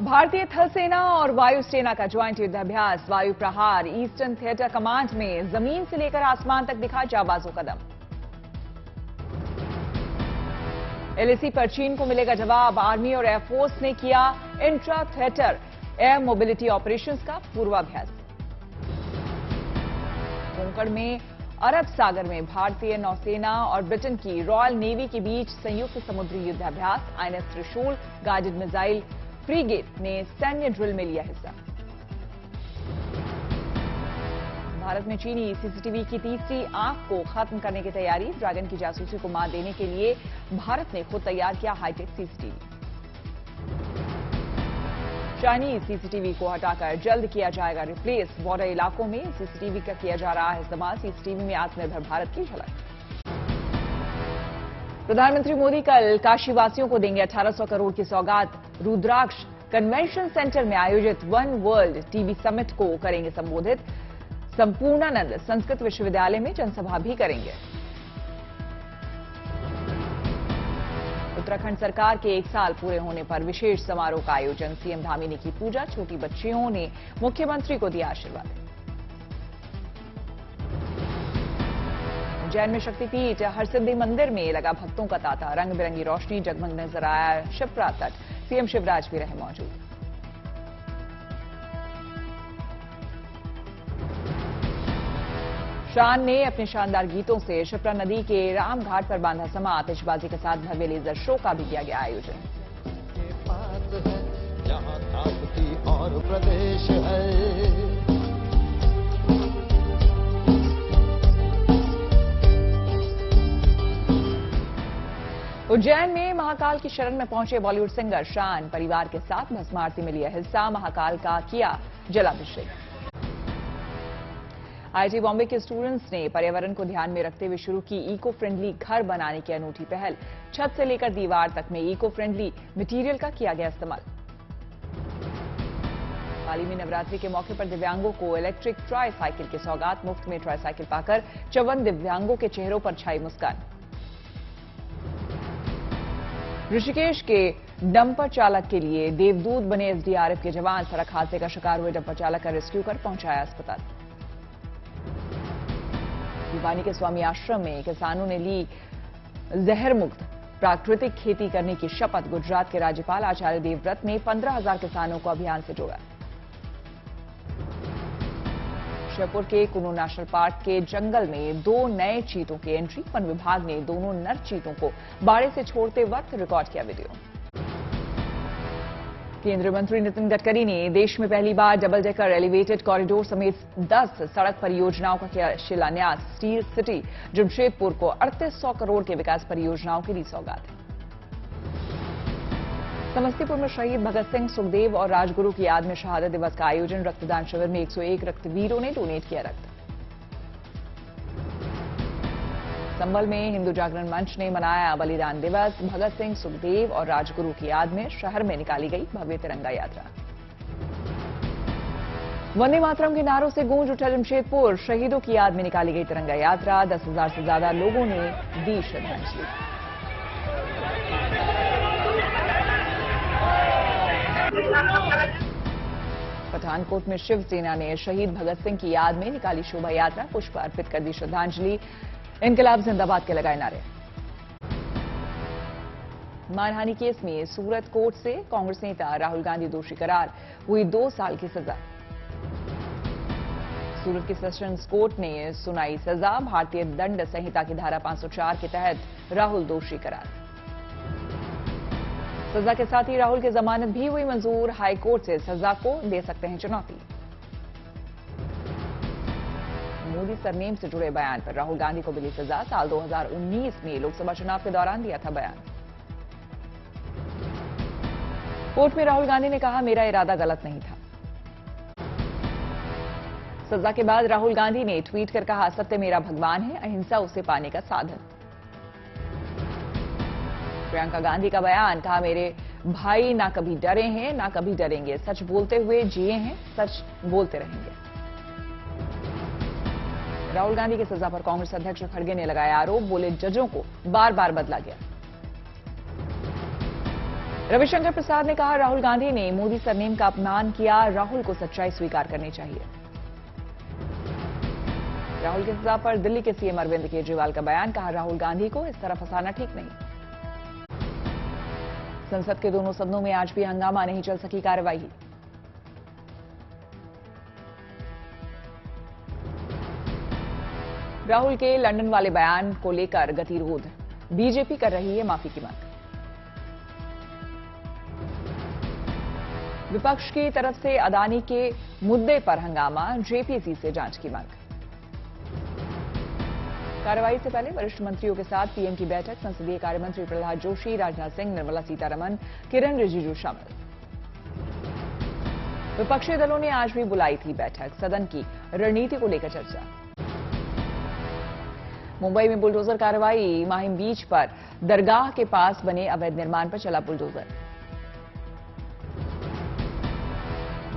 भारतीय थल सेना और वायु सेना का ज्वाइंट युद्धाभ्यास वायु प्रहार ईस्टर्न थिएटर कमांड में जमीन से लेकर आसमान तक दिखा जाबाजों कदम। एलएसी पर चीन को मिलेगा जवाब। आर्मी और एयरफोर्स ने किया intra theatre air mobility operations का पूर्वाभ्यास। कोंकण में अरब सागर में भारतीय नौसेना और ब्रिटेन की रॉयल नेवी के बीच संयुक्त समुद्री युद्धाभ्यास। आईएनएस त्रिशूल गाइडेड मिसाइल फ्रीगेट ने सैन्य ड्रिल में लिया हिस्सा। भारत में चीनी सीसीटीवी की तीसरी आंख को खत्म करने की तैयारी। ड्रैगन की जासूसी को मात देने के लिए भारत ने खुद तैयार किया हाईटेक सीसीटीवी। चाइनीज सीसीटीवी को हटाकर जल्द किया जाएगा रिप्लेस। बॉर्डर इलाकों में सीसीटीवी का किया जा रहा है इस्तेमाल। सीसीटीवी में आत्मनिर्भर भारत की झलक। प्रधानमंत्री मोदी कल काशीवासियों को देंगे 1800 करोड़ की सौगात। रुद्राक्ष कन्वेंशन सेंटर में आयोजित वन वर्ल्ड टीबी समिट को करेंगे संबोधित। संपूर्णानंद संस्कृत विश्वविद्यालय में जनसभा भी करेंगे। उत्तराखंड सरकार के 1 साल पूरे होने पर विशेष समारोह का आयोजन। सीएम धामी ने की पूजा। छोटी बच्चियों ने मुख्यमंत्री को दिया आशीर्वाद। उज्जैन में शक्तिपीठ हरसिद्धि मंदिर में लगा भक्तों का तांता। रंग बिरंगी रोशनी जगमग नजर आया शिप्रा तट। सीएम शिवराज भी रहे मौजूद। शान ने अपने शानदार गीतों से शिप्रा नदी के राम घाट पर बांधा समा। आतिशबाजी के साथ भव्य लेजर शो का भी किया गया आयोजन। के पास है जहां ताप्ती और प्रदेश है। उज्जैन में महाकाल की शरण में पहुंचे बॉलीवुड सिंगर शान परिवार के साथ भस्म आरती में लिया हिस्सा। महाकाल का किया जलाभिषेक। आईआईटी बॉम्बे के स्टूडेंट्स ने पर्यावरण को ध्यान में रखते हुए शुरू की इको फ्रेंडली घर बनाने की अनूठी पहल। छत से लेकर दीवार तक में इको फ्रेंडली मटेरियल का किया गया इस्तेमाल। हाल ही में नवरात्रि के मौके पर दिव्यांगों को इलेक्ट्रिक ट्राई साइकिल की सौगात। मुफ्त में ट्राई साइकिल पाकर 54 दिव्यांगों के चेहरों पर छाई मुस्कान। ऋषिकेश के डंपर चालक के लिए देवदूत बने एसडीआरएफ के जवान। सड़क हादसे का शिकार हुए डंपर चालक का रेस्क्यू कर पहुंचाया अस्पताल। भिवानी के स्वामी आश्रम में किसानों ने ली जहर मुक्त प्राकृतिक खेती करने की शपथ। गुजरात के राज्यपाल आचार्य देवव्रत ने 15,000 किसानों को अभियान से जोड़ा। श्योपुर के कुनो नेशनल पार्क के जंगल में 2 नए चीतों की एंट्री। वन विभाग ने दोनों नर चीतों को बाड़े से छोड़ते वक्त रिकॉर्ड किया वीडियो। केंद्रीय मंत्री नितिन गडकरी ने देश में पहली बार डबल डेकर एलिवेटेड कॉरिडोर समेत 10 सड़क परियोजनाओं का किया शिलान्यास। स्टील सिटी जमशेदपुर को 3800 करोड़ के विकास परियोजनाओं की दी सौगात। समस्तीपुर में शहीद भगत सिंह, सुखदेव और राजगुरु की याद में शहादत दिवस का आयोजन। रक्तदान शिविर में 101 रक्तवीरों ने डोनेट किया रक्त। संभल में हिंदू जागरण मंच ने मनाया बलिदान दिवस। भगत सिंह, सुखदेव और राजगुरु की याद में शहर में निकाली गई भव्य तिरंगा यात्रा। वंदे मातरम के नारों से गूंज उठा जमशेदपुर। शहीदों की याद में निकाली गई तिरंगा यात्रा। 10,000 से ज्यादा लोगों ने दी श्रद्धांजलि। पठानकोट में शिवसेना ने शहीद भगत सिंह की याद में निकाली शोभा यात्रा। पुष्प अर्पित कर दी श्रद्धांजलि। इनकलाब जिंदाबाद के लगाए नारे। मानहानि केस में सूरत कोर्ट से कांग्रेस नेता राहुल गांधी दोषी करार। हुई 2 साल की सजा। सूरत की सेशंस कोर्ट ने सुनाई सजा। भारतीय दंड संहिता की धारा 504 के तहत राहुल दोषी करार। सजा के साथ ही राहुल की जमानत भी हुई मंजूर। हाईकोर्ट से सजा को दे सकते हैं चुनौती। मोदी सरनेम से जुड़े बयान पर राहुल गांधी को मिली सजा। साल 2019 में लोकसभा चुनाव के दौरान दिया था बयान। कोर्ट में राहुल गांधी ने कहा, मेरा इरादा गलत नहीं था। सजा के बाद राहुल गांधी ने ट्वीट कर कहा, सत्य मेरा भगवान है, अहिंसा उसे पाने का साधन। प्रियंका गांधी का बयान, कहा मेरे भाई ना कभी डरे हैं ना कभी डरेंगे। सच बोलते हुए जिए हैं, सच बोलते रहेंगे। राहुल गांधी की सजा पर कांग्रेस अध्यक्ष खड़गे ने लगाया आरोप। बोले जजों को बार बार बदला गया। रविशंकर प्रसाद ने कहा, राहुल गांधी ने मोदी सरनेम का अपमान किया, राहुल को सच्चाई स्वीकार करनी चाहिए। राहुल के सजा पर दिल्ली के सीएम अरविंद केजरीवाल का बयान, कहा, राहुल गांधी को इस तरह फंसाना ठीक नहीं। संसद के दोनों सदनों में आज भी हंगामा, नहीं चल सकी कार्यवाही। राहुल के लंदन वाले बयान को लेकर गतिरोध, बीजेपी कर रही है माफी की मांग। विपक्ष की तरफ से अदानी के मुद्दे पर हंगामा, जेपीसी से जांच की मांग। कार्रवाई से पहले वरिष्ठ मंत्रियों के साथ पीएम की बैठक, संसदीय कार्य मंत्री प्रहलाद जोशी, राजनाथ सिंह, निर्मला सीतारमण, किरण रिजिजू शामिल। विपक्षी दलों ने आज भी बुलाई थी बैठक, सदन की रणनीति को लेकर चर्चा। मुंबई में बुलडोजर कार्रवाई, माहिम बीच पर दरगाह के पास बने अवैध निर्माण पर चला बुलडोजर।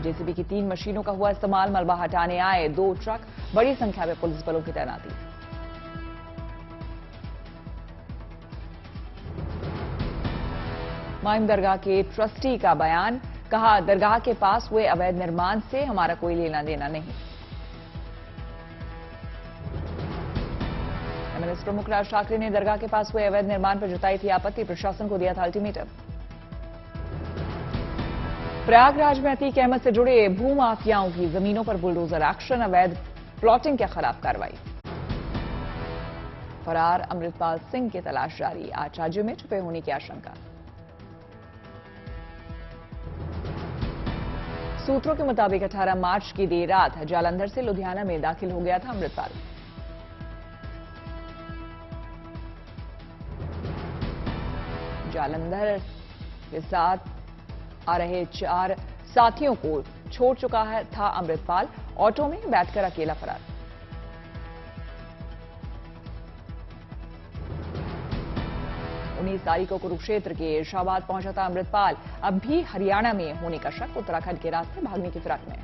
जेसीबी की 3 मशीनों का हुआ इस्तेमाल, मलबा हटाने आए 2 ट्रक, बड़ी संख्या में पुलिस बलों की तैनाती। माहिम दरगाह के ट्रस्टी का बयान, कहा, दरगाह के पास हुए अवैध निर्माण से हमारा कोई लेना देना नहीं। एमएनएस प्रमुख राज ठाकरे ने दरगाह के पास हुए अवैध निर्माण पर जताई थी आपत्ति, प्रशासन को दिया था अल्टीमेटम। प्रयागराज में अतीक अहमद से जुड़े भूमाफियाओं की जमीनों पर बुलडोजर एक्शन, अवैध प्लॉटिंग के खिलाफ कार्रवाई। फरार अमृतपाल सिंह की तलाश जारी, 8 राज्यों में छुपे होने की आशंका। सूत्रों के मुताबिक 18 मार्च की देर रात जालंधर से लुधियाना में दाखिल हो गया था अमृतपाल। जालंधर के साथ आ रहे 4 साथियों को छोड़ चुका था अमृतपाल, ऑटो में बैठकर अकेला फरार। उन्नीस तारीख को कुरुक्षेत्र के इर्शाबाद पहुंचा था अमृतपाल, अब भी हरियाणा में होने का शक, उत्तराखंड के रास्ते भागने की फिराक में।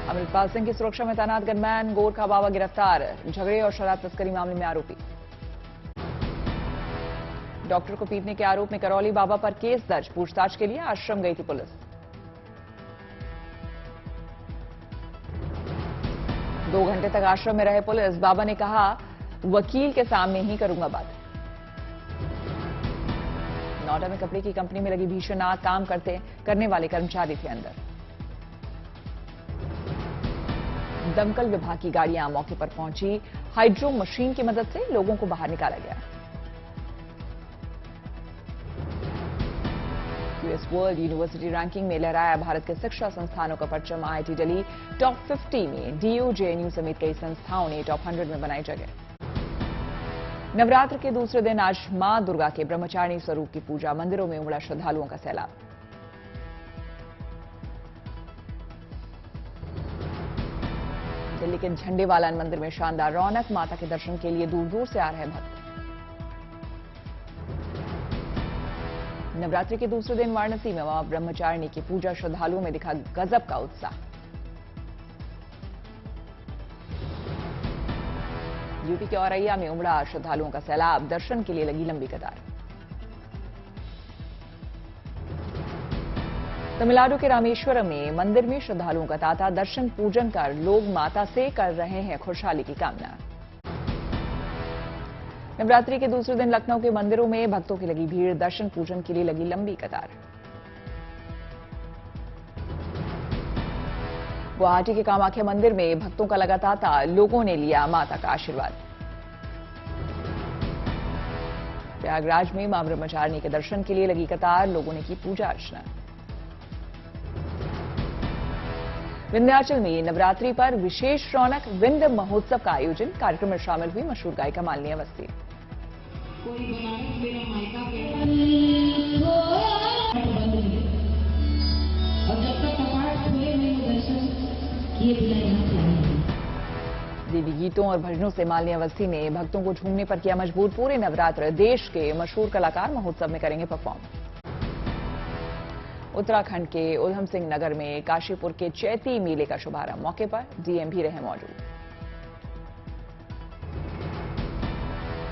अमृतपाल सिंह की सुरक्षा में तैनात गनमैन गोरखा बाबा गिरफ्तार, झगड़े और शराब तस्करी मामले में आरोपी। डॉक्टर को पीटने के आरोप में करौली बाबा पर केस दर्ज, पूछताछ के लिए आश्रम गई थी पुलिस। 2 घंटे तक आश्रम में रहे पुलिस, बाबा ने कहा, वकील के सामने ही करूंगा बात। नोएडा में कपड़े की कंपनी में लगी भीषण आग, काम करने वाले कर्मचारी थे अंदर। दमकल विभाग की गाड़ियां मौके पर पहुंची, हाइड्रो मशीन की मदद से लोगों को बाहर निकाला गया। यूएस वर्ल्ड यूनिवर्सिटी रैंकिंग में लहराया भारत के शिक्षा संस्थानों का परचम, आईआईटी दिल्ली टॉप 50 में, डीयू, जेएनयू समेत कई संस्थाओं ने टॉप 100 में बनाई जगह। नवरात्र के दूसरे दिन आज मां दुर्गा के ब्रह्मचारिणी स्वरूप की पूजा, मंदिरों में उमड़ा श्रद्धालुओं का सैलाब। दिल्ली के झंडेवालान मंदिर में शानदार रौनक, माता के दर्शन के लिए दूर दूर से आ रहे भक्त। नवरात्रि के दूसरे दिन वाराणसी में मां ब्रह्मचारिणी की पूजा, श्रद्धालुओं में दिखा गजब का उत्साह। यूपी के औरैया में उमड़ा श्रद्धालुओं का सैलाब, दर्शन के लिए लगी लंबी कतार। तमिलनाडु के रामेश्वरम में मंदिर में श्रद्धालुओं का तांता, दर्शन पूजन कर लोग माता से कर रहे हैं खुशहाली की कामना। नवरात्रि के दूसरे दिन लखनऊ के मंदिरों में भक्तों की लगी भीड़, दर्शन पूजन के लिए लगी लंबी कतार। गुवाहाटी के कामाख्या मंदिर में भक्तों का लगा तांता, लोगों ने लिया माता का आशीर्वाद। प्रयागराज में मां ब्रह्मचारिणी के दर्शन के लिए लगी कतार, लोगों ने की पूजा अर्चना। विंध्याचल में नवरात्रि पर विशेष रौनक, विंध्य महोत्सव का आयोजन, कार्यक्रम में शामिल हुई मशहूर गायिका मालिनी अवस्थी। कोई बनारस मेरा मायका और जब तक कपाट खुले नहीं दर्शन किए बिना यहाँ से नहीं। देवी गीतों और भजनों से मालिनी अवस्थी ने भक्तों को झूमने पर किया मजबूर, पूरे नवरात्र देश के मशहूर कलाकार महोत्सव में करेंगे परफॉर्म। उत्तराखंड के उधम सिंह नगर में काशीपुर के चैती मेले का शुभारंभ, मौके पर डीएम भी रहे मौजूद।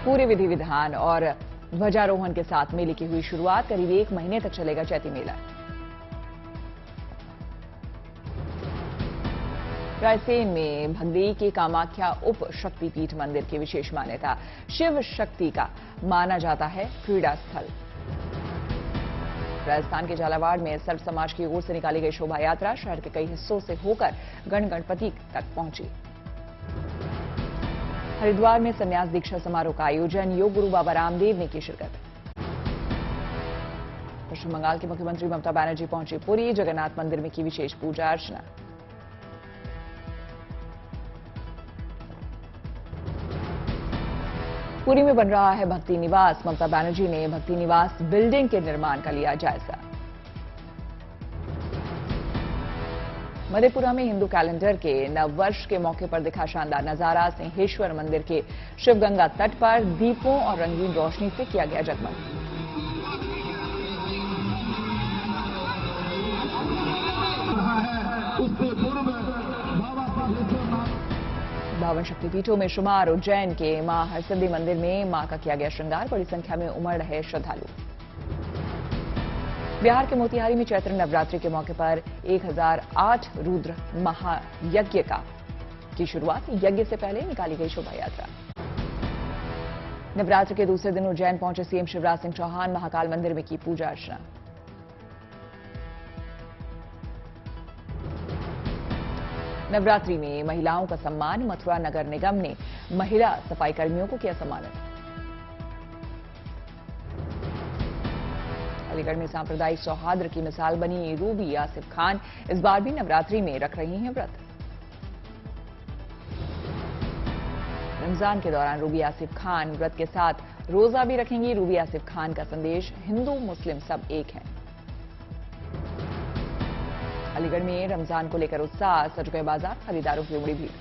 पूरे विधि विधान और ध्वजारोहण के साथ मेले की हुई शुरुआत। करीब 1 महीने तक चलेगा चैती मेला। रायसेन में भगदेई के कामाख्या उप शक्तिपीठ मंदिर की विशेष मान्यता। शिव शक्ति का माना जाता है क्रीड़ा स्थल। राजस्थान के झालावाड़ में सर्व समाज की ओर से निकाली गई शोभा यात्रा शहर के कई हिस्सों से होकर गणपति तक पहुंची। हरिद्वार में संन्यास दीक्षा समारोह का आयोजन। योग गुरु बाबा रामदेव ने की शिरकत। पश्चिम बंगाल की मुख्यमंत्री ममता बनर्जी पहुंची पुरी। जगन्नाथ मंदिर में की विशेष पूजा अर्चना। पुरी में बन रहा है भक्ति निवास। ममता बनर्जी ने भक्ति निवास बिल्डिंग के निर्माण का लिया जायजा। मधेपुरा में हिंदू कैलेंडर के नववर्ष के मौके पर दिखा शानदार नजारा। सिंहेश्वर मंदिर के शिवगंगा तट पर दीपों और रंगीन रोशनी से किया गया जगमग। बावन शक्तिपीठों में शुमार उज्जैन के मां हरसिद्धि मंदिर में मां का किया गया श्रृंगार। बड़ी संख्या में उमड़ रहे श्रद्धालु। बिहार के मोतिहारी में चैत्र नवरात्रि के मौके पर 1008 रुद्र महायज्ञ की शुरुआत। यज्ञ से पहले निकाली गई शोभा यात्रा। नवरात्र के दूसरे दिन उज्जैन पहुंचे सीएम शिवराज सिंह चौहान। महाकाल मंदिर में की पूजा अर्चना। नवरात्रि में महिलाओं का सम्मान। मथुरा नगर निगम ने महिला सफाई कर्मियों को किया सम्मानित। अलीगढ़ में सांप्रदायिक सौहार्द की मिसाल बनी रूबी आसिफ खान। इस बार भी नवरात्रि में रख रही हैं व्रत। रमजान के दौरान रूबी आसिफ खान व्रत के साथ रोजा भी रखेंगी। रूबी आसिफ खान का संदेश, हिंदू मुस्लिम सब एक हैं। अलीगढ़ में रमजान को लेकर उत्साह। सज गए बाजार, खरीदारों की उमड़ी भीड़।